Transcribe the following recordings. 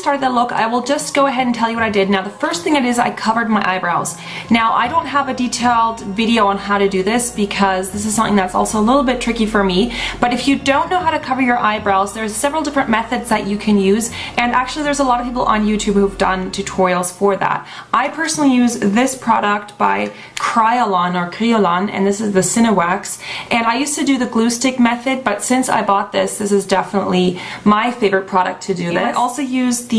started the look, I will just go ahead and tell you what I did. Now the first thing I did is I covered my eyebrows. Now I don't have a detailed video on how to do this because this is something that's also a little bit tricky for me, but if you don't know how to cover your eyebrows, there's several different methods that you can use, and actually there's a lot of people on YouTube who've done tutorials for that. I personally use this product by Kryolan, and this is the Cinewax, and I used to do the glue stick method, but since I bought this is definitely my favorite product to do this. I also use the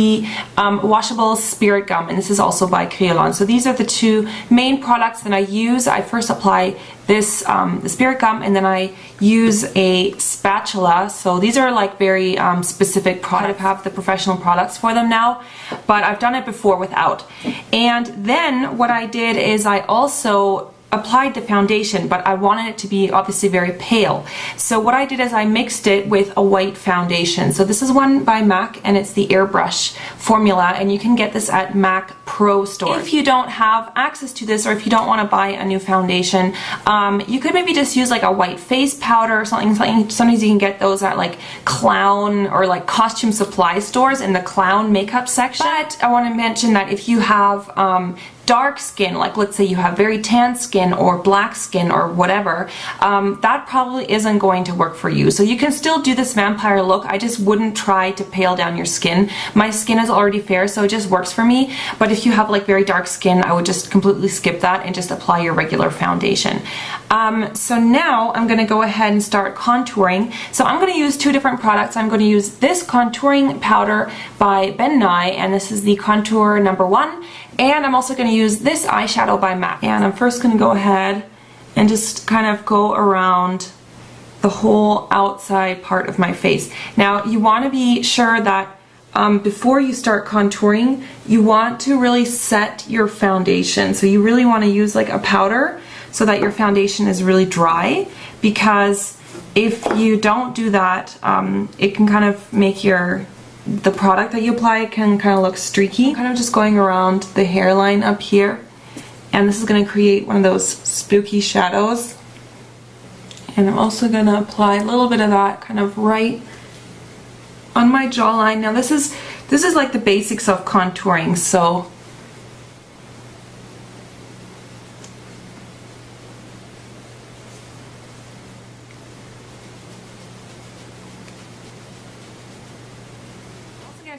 washable spirit gum, and this is also by Kryolan. So these are the two main products that I use. I first apply this the spirit gum, and then I use a spatula. So these are like very specific products. I have the professional products for them now, but I've done it before without. And then what I did is I also applied the foundation, but I wanted it to be obviously very pale. So what I did is I mixed it with a white foundation. So this is one by MAC, and it's the Airbrush formula, and you can get this at MAC Pro Store. If you don't have access to this, or if you don't want to buy a new foundation, you could maybe just use like a white face powder or something. Sometimes you can get those at like clown or like costume supply stores in the clown makeup section. But I want to mention that if you have dark skin, like let's say you have very tan skin or black skin or whatever, that probably isn't going to work for you. So you can still do this vampire look. I just wouldn't try to pale down your skin. My skin is already fair, so it just works for me. But if you have like very dark skin, I would just completely skip that and just apply your regular foundation. So now I'm going to go ahead and start contouring. So I'm going to use two different products. I'm going to use this contouring powder by Ben Nye, and this is the Contour number 1. And I'm also going to use this eyeshadow by MAC. And I'm first going to go ahead and just kind of go around the whole outside part of my face. Now you want to be sure that before you start contouring, you want to really set your foundation. So you really want to use like a powder so that your foundation is really dry, because if you don't do that, it can kind of make the product that you apply can kind of look streaky. I'm kind of just going around the hairline up here, and this is going to create one of those spooky shadows. And I'm also going to apply a little bit of that kind of right on my jawline. Now this is like the basics of contouring, so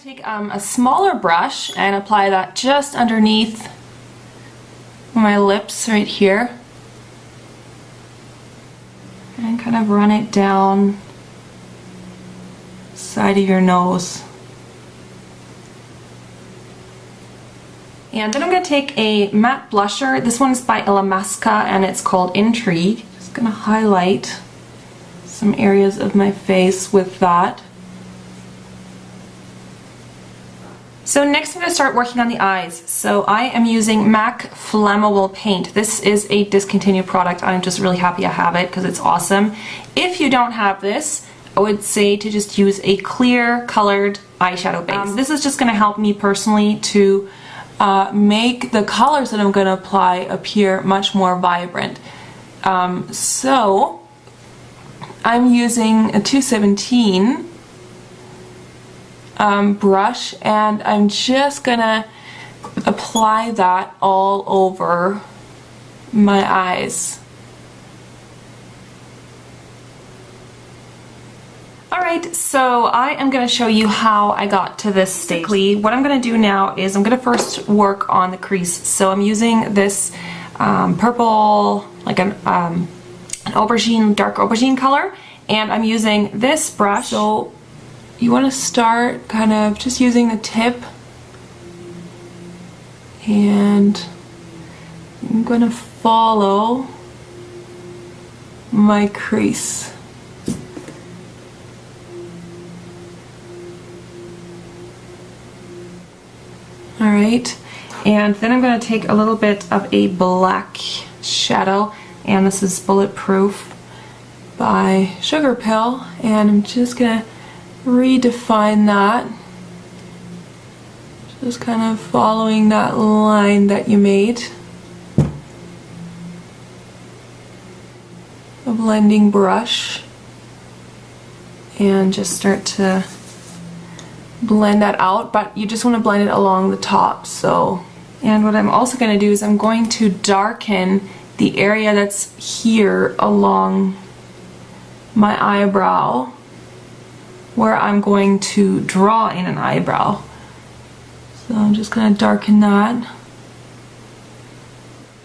take a smaller brush and apply that just underneath my lips right here, and kind of run it down side of your nose. And then I'm going to take a matte blusher. This one's by Illamasqua and it's called Intrigue. Just going to highlight some areas of my face with that. So next I'm going to start working on the eyes. So I am using MAC Flammable Paint. This is a discontinued product. I'm just really happy I have it because it's awesome. If you don't have this, I would say to just use a clear colored eyeshadow base. This is just going to help me personally to make the colors that I'm going to apply appear much more vibrant. So I'm using a 217 brush, and I'm just gonna apply that all over my eyes. Alright, so I am going to show you how I got to this stage. What I'm going to do now is I'm going to first work on the crease. So I'm using this purple, like an aubergine, dark aubergine color, and I'm using this brush. So you want to start kind of just using the tip, and I'm going to follow my crease. Alright, and then I'm going to take a little bit of a black shadow, and this is Bulletproof by Sugarpill, and I'm just going to redefine that, just kind of following that line that you made. A blending brush, and just start to blend that out, but you just want to blend it along the top. So, and what I'm also going to do is I'm going to darken the area that's here along my eyebrow where I'm going to draw in an eyebrow. So I'm just going to darken that.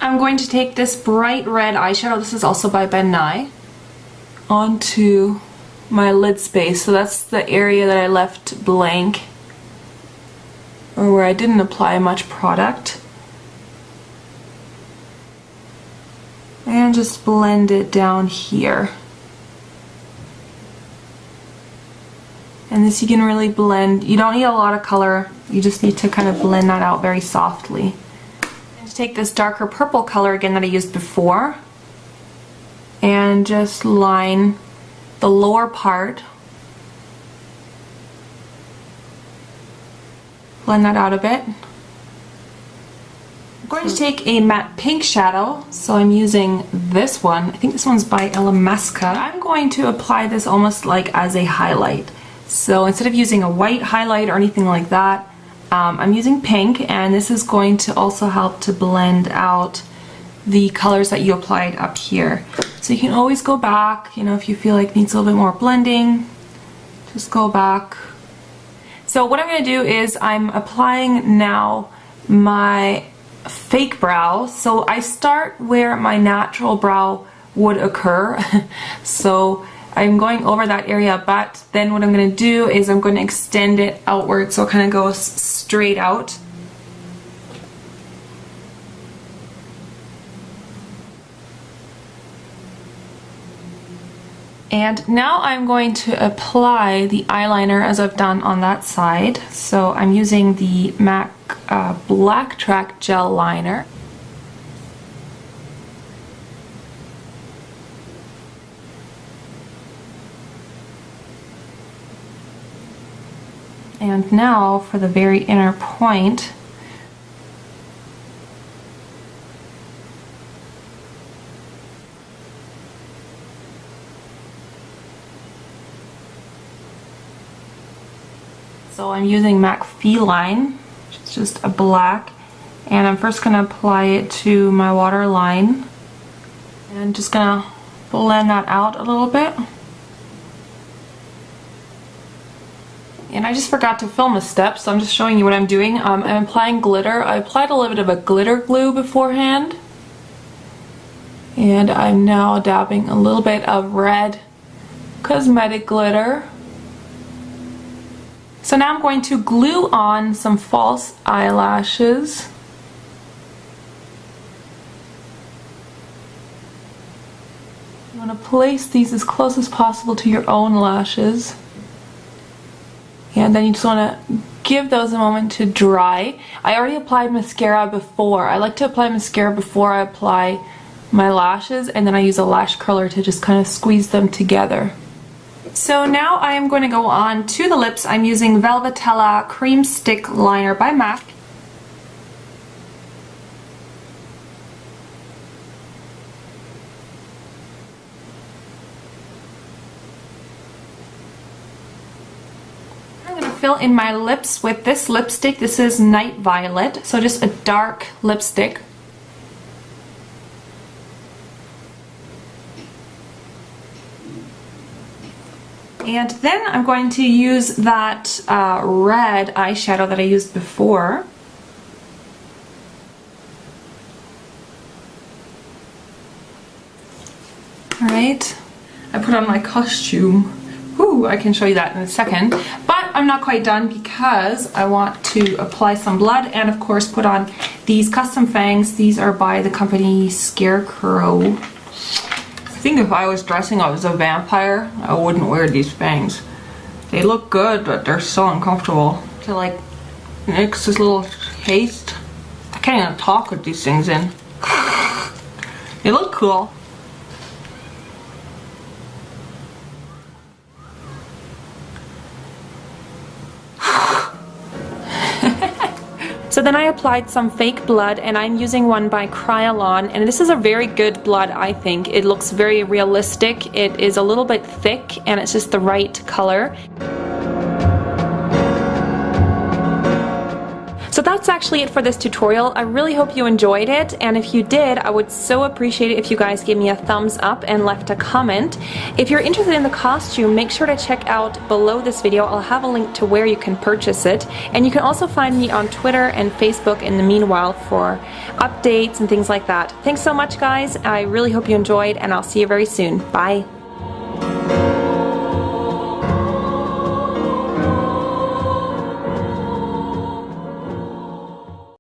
I'm going to take this bright red eyeshadow, this is also by Ben Nye, onto my lid space. So that's the area that I left blank, or where I didn't apply much product. And just blend it down here. And this you can really blend. You don't need a lot of color, you just need to kind of blend that out very softly. And to take this darker purple color again that I used before, and just line the lower part. Blend that out a bit. I'm going to take a matte pink shadow, so I'm using this one. I think this one's by Elemeska. I'm going to apply this almost like as a highlight. So instead of using a white highlight or anything like that, I'm using pink, and this is going to also help to blend out the colors that you applied up here. So you can always go back, you know, if you feel like it needs a little bit more blending, just go back. So what I'm going to do is I'm applying now my fake brow. So I start where my natural brow would occur. So I'm going over that area, but then what I'm going to do is I'm going to extend it outward so it kind of goes straight out. And now I'm going to apply the eyeliner as I've done on that side. So I'm using the MAC Black Track Gel Liner. And now for the very inner point, so I'm using MAC Feline, which is just a black, and I'm first going to apply it to my waterline and just going to blend that out a little bit. And I just forgot to film a step, so I'm just showing you what I'm doing. I'm applying glitter. I applied a little bit of a glitter glue beforehand. And I'm now dabbing a little bit of red cosmetic glitter. So now I'm going to glue on some false eyelashes. You want to place these as close as possible to your own lashes. And then you just want to give those a moment to dry. I already applied mascara before. I like to apply mascara before I apply my lashes, and then I use a lash curler to just kind of squeeze them together. So now I am going to go on to the lips. I'm using Velvetella Cream Stick Liner by MAC. Fill in my lips with this lipstick. This is Night Violet, so just a dark lipstick. And then I'm going to use that red eyeshadow that I used before. Alright, I put on my costume. Ooh, I can show you that in a second. But I'm not quite done because I want to apply some blood and of course put on these custom fangs. These are by the company Scarecrow. I think if I was dressing up as a vampire, I wouldn't wear these fangs. They look good, but they're so uncomfortable. To like mix this little paste. I can't even talk with these things in. They look cool. So then I applied some fake blood, and I'm using one by Kryolan, and this is a very good blood, I think. It looks very realistic. It is a little bit thick and it's just the right color. So that's actually it for this tutorial. I really hope you enjoyed it, and if you did, I would so appreciate it if you guys gave me a thumbs up and left a comment. If you're interested in the costume, make sure to check out below this video. I'll have a link to where you can purchase it, and you can also find me on Twitter and Facebook in the meanwhile for updates and things like that. Thanks so much, guys. I really hope you enjoyed, and I'll see you very soon. Bye.